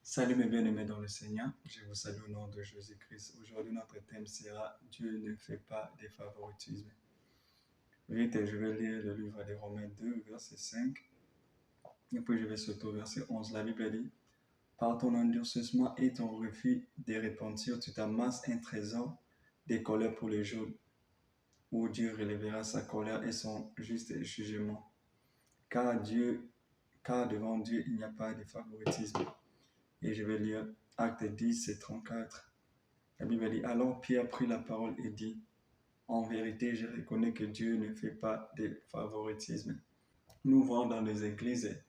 Salut mes bien-aimés dans le Seigneur, je vous salue au nom de Jésus-Christ. Aujourd'hui, notre thème sera Dieu ne fait pas des favoritismes. Vite, je vais lire le livre des Romains 2, verset 5, et puis je vais sauter au verset 11. La Bible dit, par ton endurcissement et ton refus de repentir, tu t'amasses un trésor de colère pour les jours où Dieu relèvera sa colère et son juste jugement. Car devant Dieu, il n'y a pas de favoritisme. Et je vais lire Acte 10 et 34. La Bible dit, alors Pierre prit la parole et dit, en vérité, je reconnais que Dieu ne fait pas de favoritisme. Nous voyons dans les églises,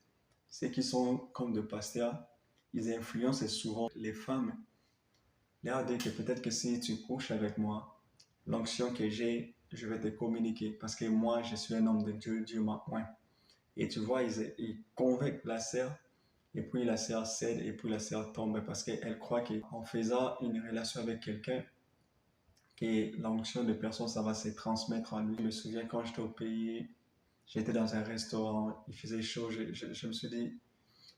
ceux qui sont comme des pasteurs, ils influencent souvent les femmes. Leur dire que peut-être que si tu couches avec moi, l'onction que j'ai, je vais te communiquer parce que moi, je suis un homme de Dieu, Dieu m'a oint. Et tu vois, ils convainquent la sœur, et puis la sœur cède, et puis la sœur tombe parce qu'elle croit qu'en faisant une relation avec quelqu'un, que l'onction de personne, ça va se transmettre en lui. Je me souviens quand j'étais au pays, j'étais dans un restaurant, il faisait chaud, je me suis dit,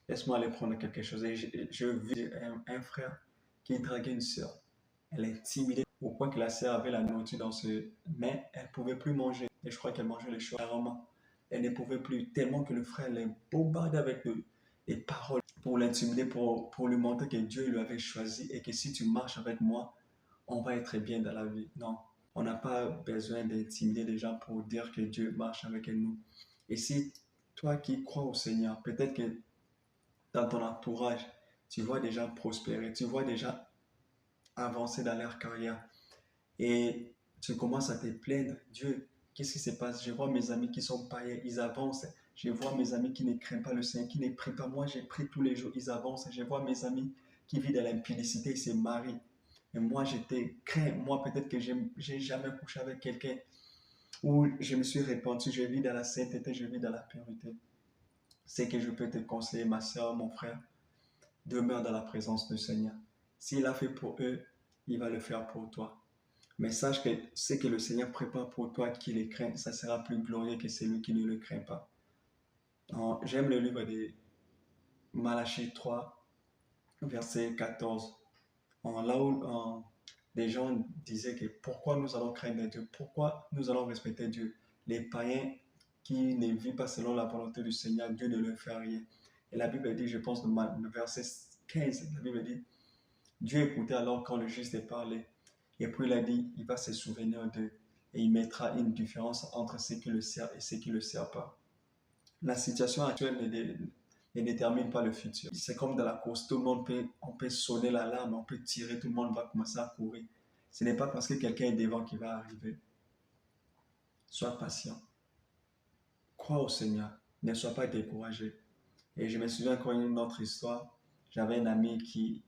laisse-moi aller prendre quelque chose. Et je vis un frère qui draguait une sœur. Elle est timide au point que la sœur avait la nourriture dans ce... Mais elle ne pouvait plus manger. Et je crois qu'elle mangeait les choses rarement. Elle ne pouvait plus, tellement que le frère les bombardait avec des paroles pour l'intimider, pour lui montrer que Dieu lui avait choisi et que si tu marches avec moi, on va être bien dans la vie. Non, on n'a pas besoin d'intimider les gens pour dire que Dieu marche avec nous. Et si toi qui crois au Seigneur, peut-être que dans ton entourage, tu vois des gens prospérer, tu vois des gens avancer dans leur carrière et tu commences à te plaindre, Dieu, qu'est-ce qui se passe? Je vois mes amis qui sont païens, ils avancent. Je vois mes amis qui ne craignent pas le Seigneur, qui ne prient pas. Moi, j'ai prié tous les jours, ils avancent. Je vois mes amis qui vivent dans l'impudicité, ils se marient. Et moi, j'étais craint. Moi, peut-être que j'ai jamais couché avec quelqu'un où je me suis répandu. Je vis dans la sainteté, je vis dans la pureté. C'est que je peux te conseiller, ma soeur, mon frère, demeure dans la présence du Seigneur. S'il a fait pour eux, il va le faire pour toi. Mais sache que ce que le Seigneur prépare pour toi qui le craint, ça sera plus glorieux que celui qui ne le craint pas. J'aime le livre de Malachie 3, verset 14. Là où des gens disaient que pourquoi nous allons craindre Dieu, pourquoi nous allons respecter Dieu. Les païens qui ne vivent pas selon la volonté du Seigneur, Dieu ne leur fait rien. Et la Bible dit, je pense, le verset 15, la Bible dit, Dieu écoutait alors quand le juste parlait. Et puis il a dit, il va se souvenir d'eux et il mettra une différence entre ceux qui le servent et ceux qui ne le servent pas. La situation actuelle ne détermine pas le futur. C'est comme dans la course, tout le monde on peut sonner l'alarme, on peut tirer, tout le monde va commencer à courir. Ce n'est pas parce que quelqu'un est devant qui va arriver. Sois patient. Crois au Seigneur. Ne sois pas découragé. Et je me souviens encore une autre histoire. J'avais un ami qui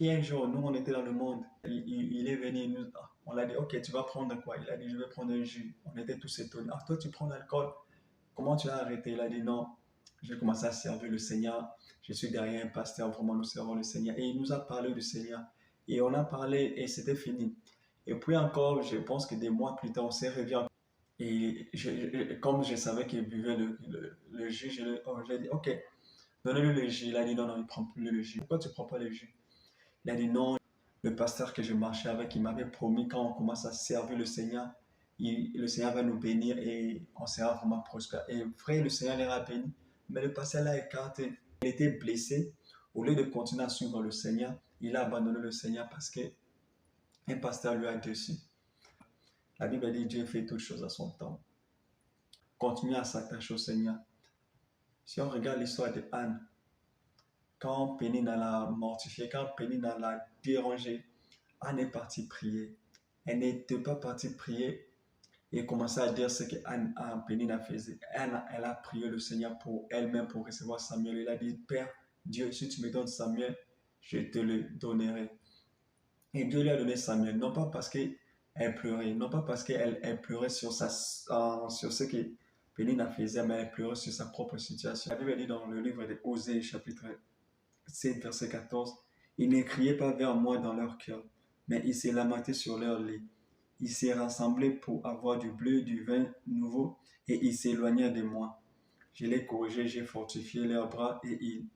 un jour, nous on était dans le monde, il est venu, on l'a dit, ok, tu vas prendre quoi? Il a dit, je vais prendre un jus. On était tous étonnés. Ah, toi tu prends l'alcool. Comment tu as arrêté? Il a dit, non, j'ai commencé à servir le Seigneur. Je suis derrière un pasteur, vraiment nous servons le Seigneur. Et il nous a parlé du Seigneur. Et on a parlé et c'était fini. Et puis encore, je pense que des mois plus tard, on s'est revu. Et comme je savais qu'il buvait le jus, je lui ai dit, ok, donnez-lui le jus. Il a dit non, non, il ne prend plus le jus. Pourquoi tu ne prends pas le jus? Il a dit non, le pasteur que je marchais avec, il m'avait promis quand on commence à servir le Seigneur, le Seigneur va nous bénir et on sera vraiment prospère. Et frère, le Seigneur les a bénis, mais le pasteur l'a écarté. Il était blessé. Au lieu de continuer à suivre le Seigneur, il a abandonné le Seigneur parce que un pasteur lui a déçu. La Bible dit Dieu fait toutes choses à son temps. Continue à s'attacher au Seigneur. Si on regarde l'histoire de Anne, quand Pénina l'a mortifié, quand Pénina l'a dérangé, Anne est partie prier. Elle n'était pas partie prier et commençait à dire ce que Pénina faisait. Elle a prié le Seigneur pour elle-même pour recevoir Samuel. Elle a dit, Père, Dieu, si tu me donnes Samuel, je te le donnerai. Et Dieu lui a donné Samuel, non pas parce qu'elle pleurait, non pas parce qu'elle pleurait sur sur ce que Pénina faisait, mais elle pleurait sur sa propre situation. La Bible dit dans le livre de Osée, chapitre 7, verset 14, ils ne criaient pas vers moi dans leur cœur, mais ils se lamentaient sur leur lit. Ils se rassemblaient pour avoir du bleu, du vin nouveau, et ils s'éloignèrent de moi. Je les corrigeais, j'ai fortifié leurs bras, et ils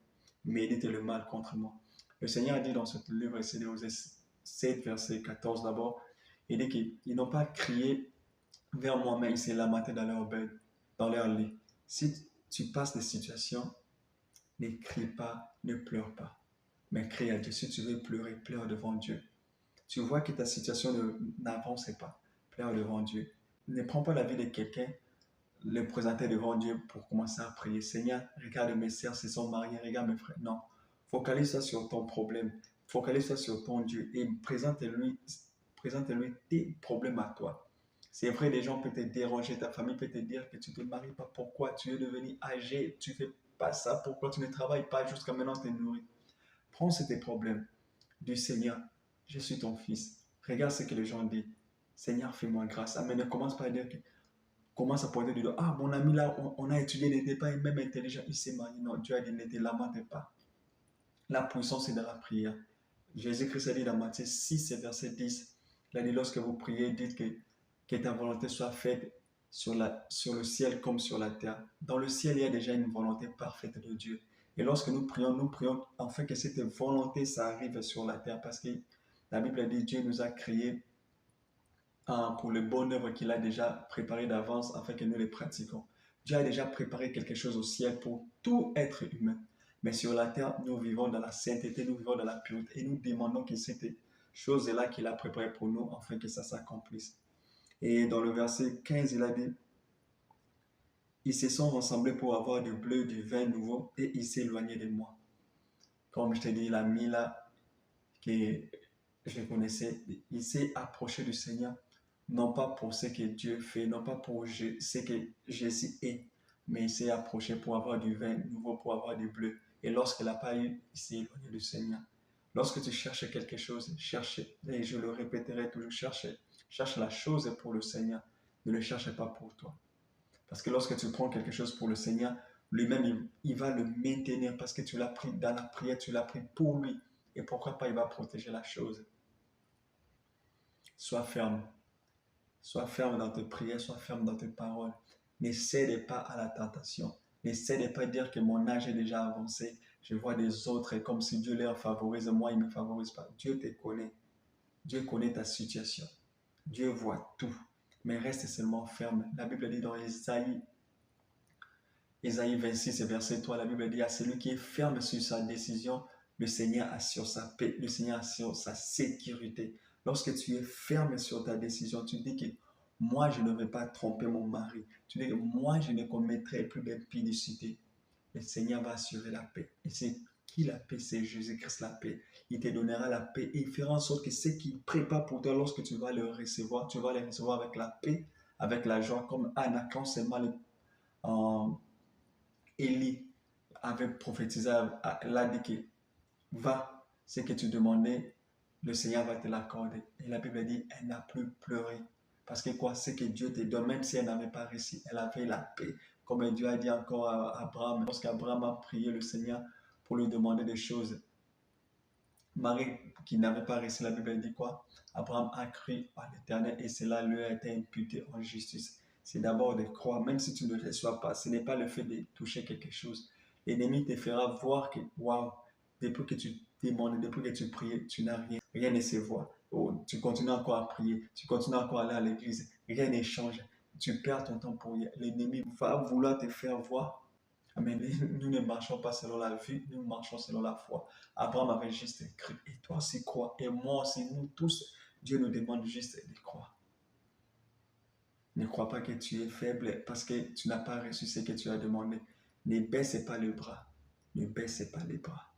méditent le mal contre moi. Le Seigneur a dit dans ce livre, c'est Osée 7, verset 14 d'abord, il dit qu'ils n'ont pas crié vers moi, mais ils s'est lamenté dans leur bed, dans leur lit. Si tu passes des situations, ne crie pas, ne pleure pas, mais crie à Dieu. Si tu veux pleurer, pleure devant Dieu. Tu vois que ta situation n'avance pas, pleure devant Dieu. Ne prends pas la vie de quelqu'un, le présenter devant Dieu pour commencer à prier. Seigneur, regarde mes sœurs, c'est son mari, regarde mes frères. Non, focalise-toi sur ton problème, focalise-toi sur ton Dieu et présente-lui tes problèmes à toi. C'est vrai, les gens peuvent te déranger, ta famille peut te dire que tu ne te maries pas, pourquoi tu es devenu âgé, tu ne fais pas ça, pourquoi tu ne travailles pas jusqu'à maintenant, tu es nourri. Prends tes problèmes du Seigneur, je suis ton fils. Regarde ce que les gens disent. Seigneur, fais-moi grâce. Mais ne commence pas à dire que, commence à pointer du doigt. Ah, mon ami là, on a étudié, il n'était pas même intelligent, il s'est marié. Non, Dieu a dit, ne te lamente pas. La puissance est dans la prière. Jésus-Christ a dit dans Matthieu 6, verset 10, il a dit, lorsque vous priez, dites que ta volonté soit faite sur le ciel comme sur la terre. Dans le ciel, il y a déjà une volonté parfaite de Dieu. Et lorsque nous prions afin que cette volonté, ça arrive sur la terre. Parce que la Bible dit, Dieu nous a créés pour le bonne œuvre qu'il a déjà préparé d'avance afin que nous les pratiquions. Dieu a déjà préparé quelque chose au ciel pour tout être humain. Mais sur la terre, nous vivons dans la sainteté, nous vivons dans la pureté et nous demandons que cette chose-là qu'il a préparée pour nous afin que ça s'accomplisse. Et dans le verset 15, il a dit, ils se sont rassemblés pour avoir du bleu, du vin nouveau et ils s'éloignaient de moi. Comme je t'ai dit, l'ami là, que je connaissais, il s'est approché du Seigneur, non pas pour ce que Dieu fait, non pas pour ce que Jésus est, mais il s'est approché pour avoir du vin nouveau, pour avoir du bleu. Et lorsqu'il n'a pas eu, il s'est éloigné du Seigneur. Lorsque tu cherches quelque chose, cherche, et je le répéterai toujours, cherche la chose pour le Seigneur, ne le cherche pas pour toi. Parce que lorsque tu prends quelque chose pour le Seigneur, lui-même, il va le maintenir parce que tu l'as pris dans la prière, tu l'as pris pour lui. Et pourquoi pas, il va protéger la chose. Sois ferme. Sois ferme dans tes prières, sois ferme dans tes paroles. Ne cède pas à la tentation. Ne cède pas à dire que mon âge est déjà avancé. Je vois des autres comme si Dieu les favorise, moi il ne me favorise pas. Dieu te connaît. Dieu connaît ta situation. Dieu voit tout. Mais reste seulement ferme. La Bible dit dans Isaïe 26, verset 3, la Bible dit à celui qui est ferme sur sa décision, le Seigneur assure sa paix, le Seigneur assure sa sécurité. Lorsque tu es ferme sur ta décision, tu dis que moi, je ne vais pas tromper mon mari. Tu dis que moi, je ne commettrai plus d'impudicité. Le Seigneur va assurer la paix. Et c'est qui la paix? C'est Jésus-Christ la paix. Il te donnera la paix et il fera en sorte que ce qu'il prépare pour toi, lorsque tu vas le recevoir, tu vas le recevoir avec la paix, avec la joie, comme Anna, quand c'est mal Élie avait prophétisé, l'a dit que va, ce que tu demandais, le Seigneur va te l'accorder. Et la Bible dit, elle n'a plus pleuré. Parce que quoi, ce que Dieu te donne, même si elle n'avait pas réussi, elle avait la paix. Comme Dieu a dit encore à Abraham, lorsqu'Abraham a prié le Seigneur pour lui demander des choses, Marie qui n'avait pas réussi, la Bible dit quoi? Abraham a cru à l'Éternel et cela lui a été imputé en justice. C'est d'abord de croire, même si tu ne le reçois pas. Ce n'est pas le fait de toucher quelque chose. L'ennemi te fera voir que, waouh, depuis que tu demandes, depuis que tu pries, tu n'as rien. Rien ne se voit. Oh, tu continues encore à prier, tu continues encore à aller à l'église. Rien ne change. Tu perds ton temps pour rien. L'ennemi va vouloir te faire voir. Mais nous ne marchons pas selon la vue, nous marchons selon la foi. Abraham avait juste cru. Et toi aussi crois. Et moi aussi, nous tous, Dieu nous demande juste de croire. Ne crois pas que tu es faible parce que tu n'as pas reçu ce que tu as demandé. Ne baisse pas les bras. Ne baisse pas les bras.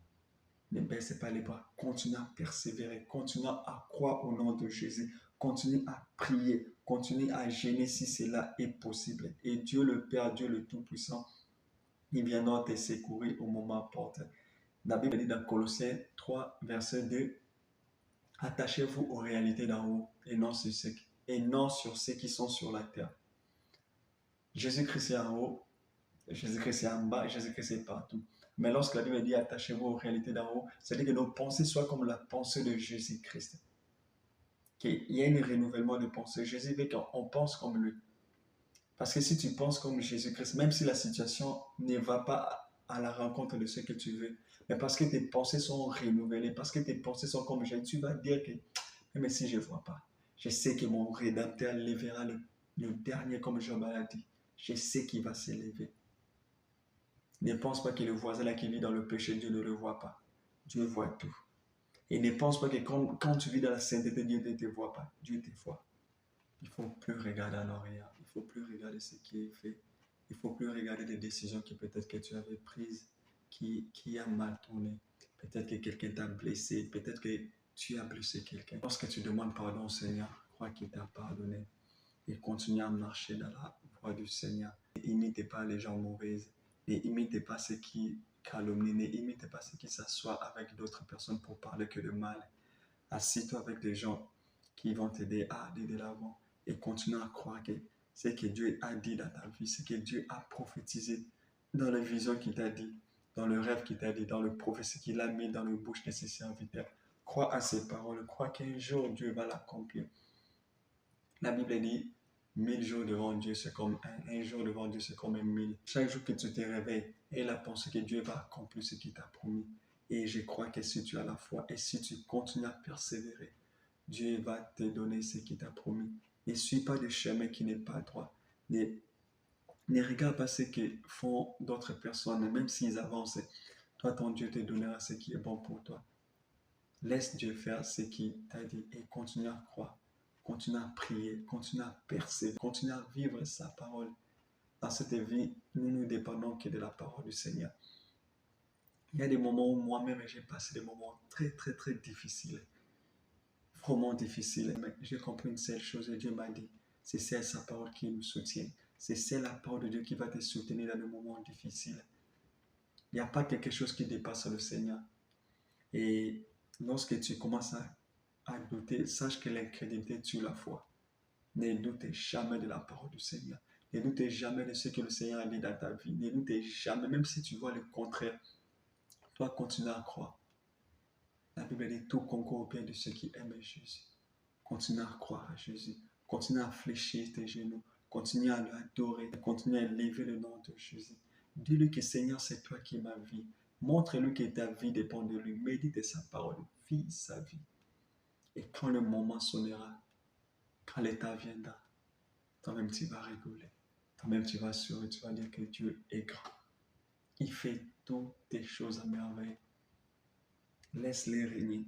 Ne baisse pas les bras. Continue à persévérer. Continue à croire au nom de Jésus. Continue à prier. Continue à gêner si cela est possible. Et Dieu le Père, Dieu le Tout-Puissant, il viendra te secourir au moment opportun. La Bible dit dans Colossiens 3, verset 2, attachez-vous aux réalités d'en haut et non sur ceux qui sont sur la terre. Jésus-Christ est en haut, Jésus-Christ est en bas, Jésus-Christ est partout. Mais lorsque la Bible dit attachez-vous aux réalités d'en haut, c'est-à-dire que nos pensées soient comme la pensée de Jésus-Christ. Qu'il y ait un renouvellement de pensée. Jésus veut qu'on pense comme lui. Parce que si tu penses comme Jésus-Christ, même si la situation ne va pas à la rencontre de ce que tu veux. Mais parce que tes pensées sont renouvelées, parce que tes pensées sont comme j'ai, tu vas dire que, mais si je ne vois pas, je sais que mon Rédempteur lèvera le dernier comme Job l'a dit. Je sais qu'il va s'élever. Ne pense pas que le voisin là qui vit dans le péché, Dieu ne le voit pas. Dieu voit tout. Et ne pense pas que quand tu vis dans la sainteté, Dieu ne te voit pas. Dieu te voit. Il ne faut plus regarder en arrière. Il ne faut plus regarder ce qui est fait. Il ne faut plus regarder les décisions que peut-être que tu avais prises, qui a mal tourné. Peut-être que quelqu'un t'a blessé. Peut-être que tu as blessé quelqu'un. Lorsque tu demandes pardon au Seigneur, crois qu'il t'a pardonné. Et continue à marcher dans la voie du Seigneur. N'imitez pas les gens mauvaises. N'imitez pas ceux qui calomnient. N'imitez pas ceux qui s'assoient avec d'autres personnes pour parler que de mal. Assis-toi avec des gens qui vont t'aider à aller de l'avant et continue à croire que ce que Dieu a dit dans ta vie, ce que Dieu a prophétisé dans la vision qu'il t'a dit, dans le rêve qu'il t'a dit, dans le prophétie qu'il a mis dans la bouche de ses serviteurs. Crois à ses paroles, crois qu'un jour Dieu va l'accomplir. La Bible dit, 1000 jours devant Dieu, c'est comme un jour devant Dieu, c'est comme 1000. Chaque jour que tu te réveilles, et la pensée que Dieu va accomplir ce qu'il t'a promis. Et je crois que si tu as la foi et si tu continues à persévérer, Dieu va te donner ce qu'il t'a promis. Ne suis pas de chemin qui n'est pas droit. Ne regarde pas ce que font d'autres personnes, même s'ils avancent. Toi, ton Dieu te donnera ce qui est bon pour toi. Laisse Dieu faire ce qu'il t'a dit et continue à croire. Continue à prier, continue à persévérer, continue à vivre sa parole. Dans cette vie, nous ne dépendons que de la parole du Seigneur. Il y a des moments où moi-même j'ai passé des moments très, très, très difficiles. Vraiment difficiles. Mais j'ai compris une seule chose et Dieu m'a dit, c'est sa parole qui nous soutient. C'est la parole de Dieu qui va te soutenir dans les moments difficiles. Il n'y a pas quelque chose qui dépasse le Seigneur. Et lorsque tu commences à douter, sache que l'incrédulité tue la foi. Ne doute jamais de la parole du Seigneur. Ne doute jamais de ce que le Seigneur a dit dans ta vie. Ne doute jamais, même si tu vois le contraire. Toi, continue à croire. La Bible dit tout concourt au bien de ceux qui aiment Jésus. Continue à croire à Jésus. Continue à fléchir tes genoux. Continue à l'adorer. Continue à élever le nom de Jésus. Dis-lui que Seigneur, c'est toi qui es ma vie. Montre-lui que ta vie dépend de lui. Médite sa parole. Vis sa vie. Et quand le moment sonnera, quand l'état viendra, toi-même tu vas rigoler. Toi-même tu vas sourire. Tu vas dire que Dieu est grand. Il fait toutes les choses à merveille. Laisse-les régner.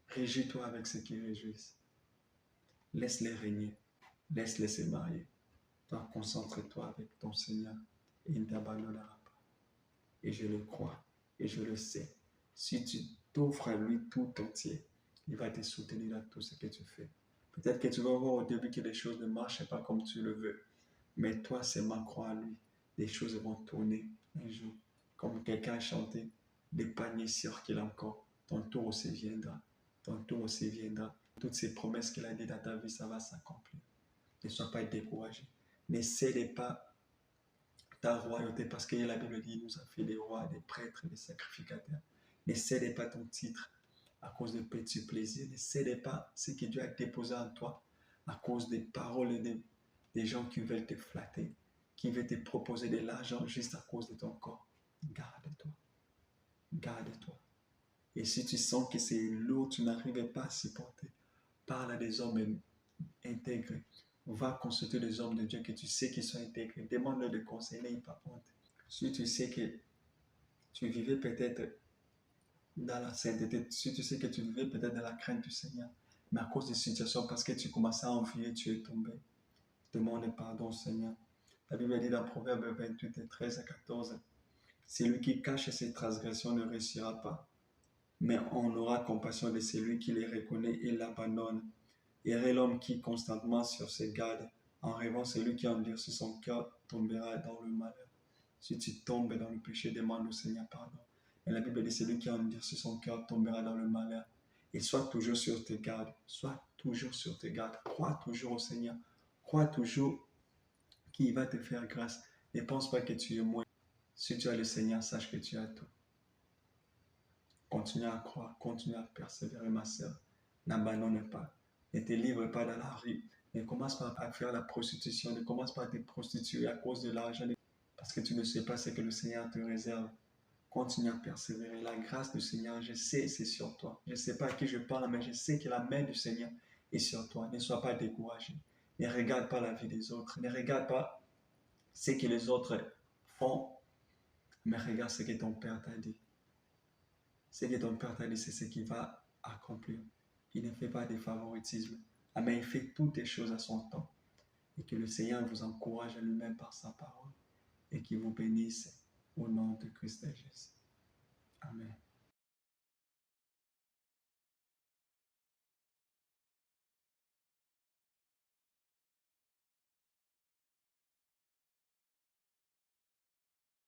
Réjouis-toi avec ceux qui réjouissent. Laisse-les régner. Laisse-les se marier. Toi, concentre-toi avec ton Seigneur et il ne t'abandonnera pas. Et je le crois et je le sais. Si tu t'offres à lui tout entier, il va te soutenir dans tout ce que tu fais. Peut-être que tu vas voir au début que les choses ne marchent pas comme tu le veux. Mais toi, seulement crois à lui. Les choses vont tourner un jour. Comme quelqu'un a chanté, des paniers circulent encore. Ton tour aussi viendra. Ton tour aussi viendra. Toutes ces promesses qu'il a dit dans ta vie, ça va s'accomplir. Ne sois pas découragé. Ne cède pas ta royauté parce que la Bible dit qu'il nous a fait des rois, des prêtres, des sacrificateurs. Ne cède pas ton titre à cause de petits plaisirs. Ne cède pas ce que Dieu a déposé en toi à cause des paroles et des gens qui veulent te flatter, qui veulent te proposer de l'argent juste à cause de ton corps. Garde-toi. Garde-toi. Et si tu sens que c'est lourd, tu n'arrives pas à supporter, parle à des hommes intègres. Va consulter les hommes de Dieu que tu sais qu'ils sont intègres. Demande-leur de conseils, n'aie pas honte. Si tu sais que tu vivais peut-être dans la sainteté, si tu sais que tu vivais peut-être dans la crainte du Seigneur, mais à cause des situations, parce que tu commençais à envier, tu es tombé. Demande pardon au Seigneur. La Bible dit dans Proverbe 28 et 13 à 14, celui qui cache ses transgressions ne réussira pas, mais on aura compassion de celui qui les reconnaît et l'abandonne. Heureux l'homme qui constamment sur ses gardes, en rêvant celui qui endurcit son cœur tombera dans le malheur. Si tu tombes dans le péché, demande au Seigneur pardon. Et la Bible dit celui qui endurcit son cœur tombera dans le malheur. Et sois toujours sur tes gardes. Sois toujours sur tes gardes. Crois toujours au Seigneur. Crois toujours qu'il va te faire grâce. Ne pense pas que tu es moins. Si tu as le Seigneur, sache que tu as tout. Continue à croire, continue à persévérer, ma sœur. N'abandonne pas. Ne te livre pas dans la rue. Ne commence pas à faire la prostitution. Ne commence pas à te prostituer à cause de l'argent. Parce que tu ne sais pas ce que le Seigneur te réserve. Continue à persévérer. La grâce du Seigneur, je sais, c'est sur toi. Je ne sais pas à qui je parle, mais je sais que la main du Seigneur est sur toi. Ne sois pas découragé. Ne regarde pas la vie des autres. Ne regarde pas ce que les autres font, mais regarde ce que ton Père t'a dit. Ce que ton Père t'a dit, c'est ce qu'il va accomplir. Il ne fait pas de favoritisme. Mais il fait toutes les choses à son temps. Et que le Seigneur vous encourage à lui-même par sa parole. Et qu'il vous bénisse au nom de Christ Jésus. Amen.